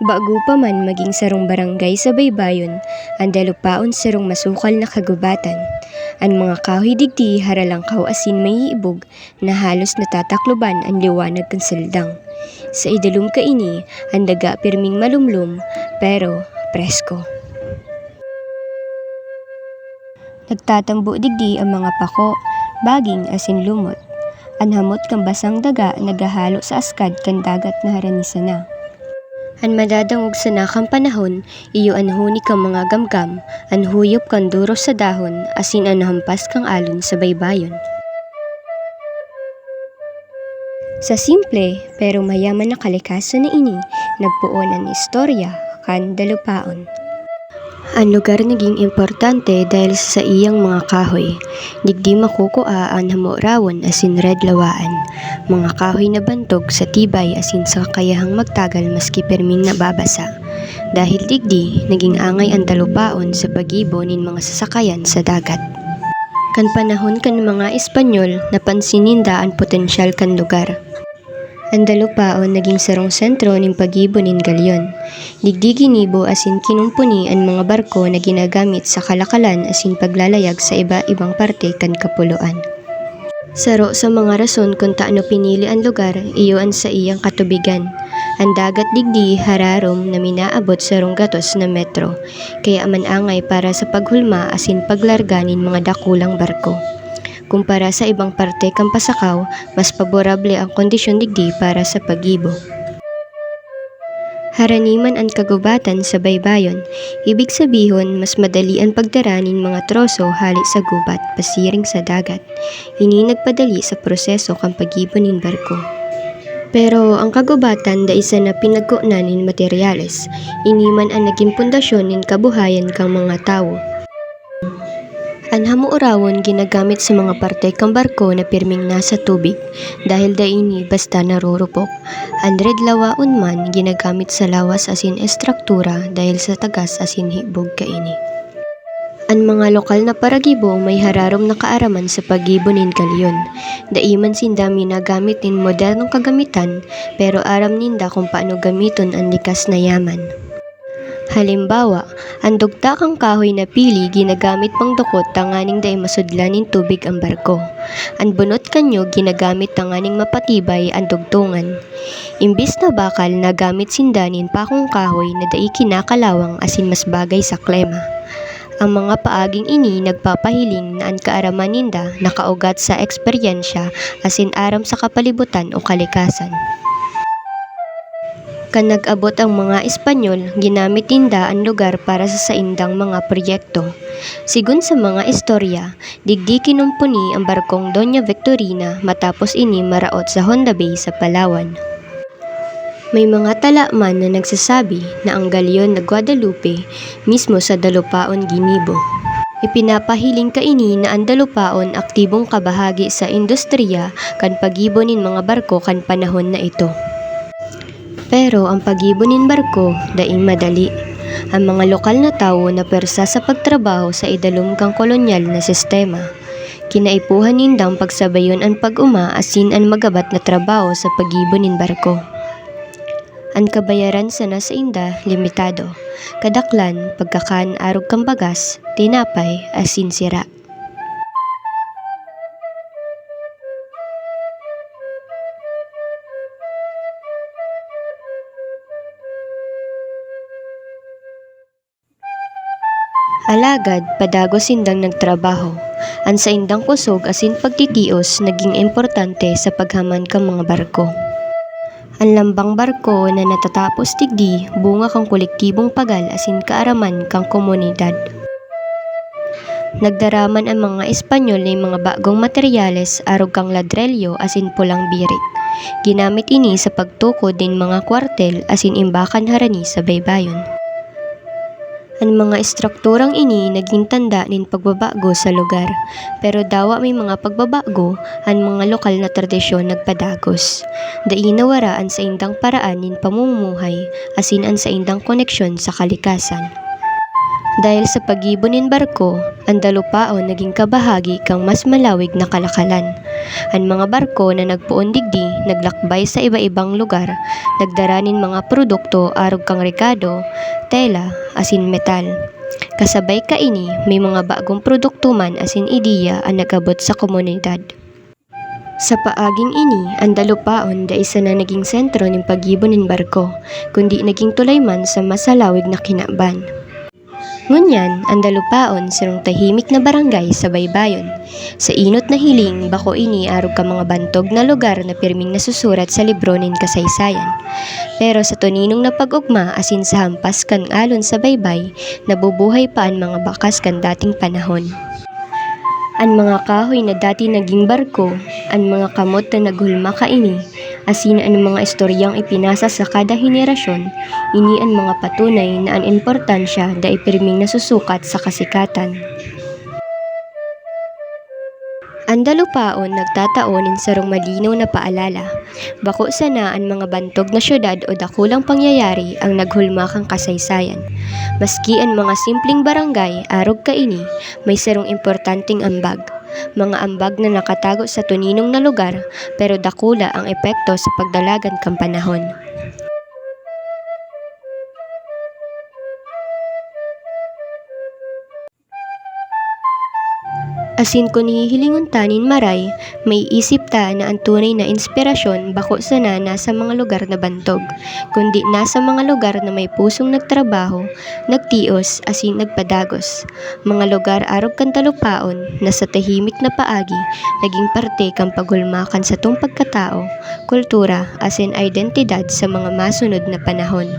Bago pa man maging sarong barangay sa baybayon, ang dalupaon sarong masukal na kagubatan. Ang mga kahoy digdi haralang asin may iibog na halos natatakloban ang liwanag kan saldang. Sa idalum ka ini, ang daga pirming malumlum, pero presko. Nagtatambo digdi ang mga pako, baging asin lumot. Anhamot kang basang daga nagahalo sa askad kan dagat na haranisa na. An madadangog sa nakang panahon, iyo anhuni kang mga gamgam, anhuyop kang duro sa dahon, asin anhampas kang alon sa baybayon. Sa simple pero mayaman na kalikasan na ini, nagpuon ang istorya kan dalupaon. Ang lugar naging importante dahil sa iyang mga kahoy. Digdi makukuha ang hamurawon asin red lawaan. Mga kahoy na bantog sa tibay asin sa kakayahang magtagal maski perming nababasa. Dahil digdi, naging angay ang dalupaon sa pagibo nin mga sasakayan sa dagat. Kan panahon kan mga Espanyol, napansin ninda ang potensyal kan lugar. Ang dalupaon naging sarong sentro ning pagibo nin galyon. Digdi ginibo asin kinumpuni ang mga barko na ginagamit sa kalakalan asin paglalayag sa iba-ibang parte kan kapuluan. Saro sa mga rason kung taano pinili ang lugar, iyon sa iyang katubigan. Ang dagat digdi hararom na minaabot sarong gatos na metro, kaya manangay para sa paghulma asin paglarga nin mga dakulang barko. Kumpara sa ibang parte kang pasakaw, mas paborable ang kondisyon digdi para sa pagibo. Haraniman ang kagubatan sa baybayon, ibig sabihin mas madali ang pagdaranin mga troso hali sa gubat pasiring sa dagat. Ini nagpadali sa proseso kang pagibo nin barko. Pero ang kagubatan da isa na pinagkunan nin materyales, ini man ang naging pundasyon nin kabuhayan kang mga tawo. Ang hamuurawon ginagamit sa mga parte kang barko na pirming nasa tubig dahil daini basta narurupok. Ang red lawaon man ginagamit sa lawas asin estruktura dahil sa tagas asin hibog kaini. Ang mga lokal na paragibo may hararom na kaaraman sa pagibo nin galyon. Daiman sinda minagamit nin modernong kagamitan pero aram ninda kung paano gamiton ang likas na yaman. Halimbawa, ang dugta kang kahoy na pili ginagamit pang dukot tanganing day masudlan nin tubig ang barko. Ang bunot kanyo ginagamit tanganing mapatibay ang dugtungan. Imbis na bakal nagamit sindanin pakong kahoy na day kinakalawang asin mas bagay sa klema. Ang mga paaging ini nagpapahiling na ang kaaraman ninda nakaugat sa eksperyensya asin aram sa kapalibutan o kalikasan. Kan nag-abot ang mga Espanyol, ginamit ninda ang lugar para sa saindang mga proyekto. Sigun sa mga istorya, digdi kinumpuni ang barkong Doña Victorina matapos ini maraot sa Honda Bay sa Palawan. May mga tala man na nagsasabi na ang galyon na Guadalupe mismo sa dalupaon ginibo. Ipinapahiling kaini na ang dalupaon aktibong kabahagi sa industriya kan pagibo nin mga barko kan panahon na ito. Pero ang pagibo nin barko daing madali. Ang mga lokal na tawo na persa sa pagtrabaho sa idalum kang kolonyal na sistema. Kinaipuhan nindang pagsabayon ang pag-uma asin ang magabat na trabaho sa pagibo nin barko. Ang kabayaran sa nasa inda limitado. Kadaklan pagkakaan arog kang bagas, tinapay asin sira. Alagad, padago sindang nagtrabaho. Ang sa indang kusog asin pagtitios naging importante sa paghaman kang mga barko. Ang lambang barko na natatapos digdi, bunga kang kolektibong pagal asin kaaraman kang komunidad. Nagdaraman ang mga Espanyol ng mga bagong materyales arog kang ladrelyo asin pulang birik. Ginamit ini sa pagtukod din mga kwartel asin imbakan harani sa baybayon. Ang mga estrukturang ini naging tanda nin pagbabago sa lugar, pero dawa may mga pagbabago, ang mga lokal na tradisyon nagpadagos. Dainawaraan sa indang paraan nin pamumuhay, asin ang sa indang koneksyon sa kalikasan. Dahil sa pagibonin barko, ang dalupaon naging kabahagi kang mas malawig na kalakalan. Ang mga barko na nagpuon digdi, naglakbay sa iba-ibang lugar, nagdaranin mga produkto arog kang rekado, tela, asin metal. Kasabay kaini, may mga bagong produkto man asin ideya ang nagabot sa komunidad. Sa paaging ini, ang dalupaon da isa na naging sentro ng pagibon ng barko, kundi naging tulay man sa masalawig na kinaban. Ngunyan, ang dalupaon sarong tahimik na barangay sa baybayon. Sa inot na hiling, bako ini arog ka mga bantog na lugar na pirming nasusurat sa libro nin kasaysayan. Pero sa tuninong na pag-ugma asin sa hampas kan alon sa baybay, nabubuhay pa ang mga bakas kan dating panahon. Ang mga kahoy na dati naging barko, ang mga kamot na naghulma kaini, asin ang mga istoryang ipinasa sa kada henerasyon, ini ang mga patunay na ang importansya da ipirming nasusukat sa kasikatan. Ang dalupaon nagtataon in sarong malinaw na paalala. Bako sana ang mga bantog na syudad o dakulang pangyayari ang naghulma kang kasaysayan. Maski ang mga simpleng barangay, arog kaini, may sarong importanteng ambag. Mga ambag na nakatago sa tuninong na lugar, pero dakula ang epekto sa pagdalagan kang panahon. Asin kung hihilingon tanin maray, may isip ta na ang tunay na inspirasyon bako sana nasa mga lugar na bantog, kundi nasa mga lugar na may pusong nagtrabaho, nagtios, asin nagpadagos. Mga lugar arog kan talupaon na sa tahimik na paagi, naging parte kang paghulmakan sa tung pagkatao, kultura, asin identidad sa mga masunod na panahon.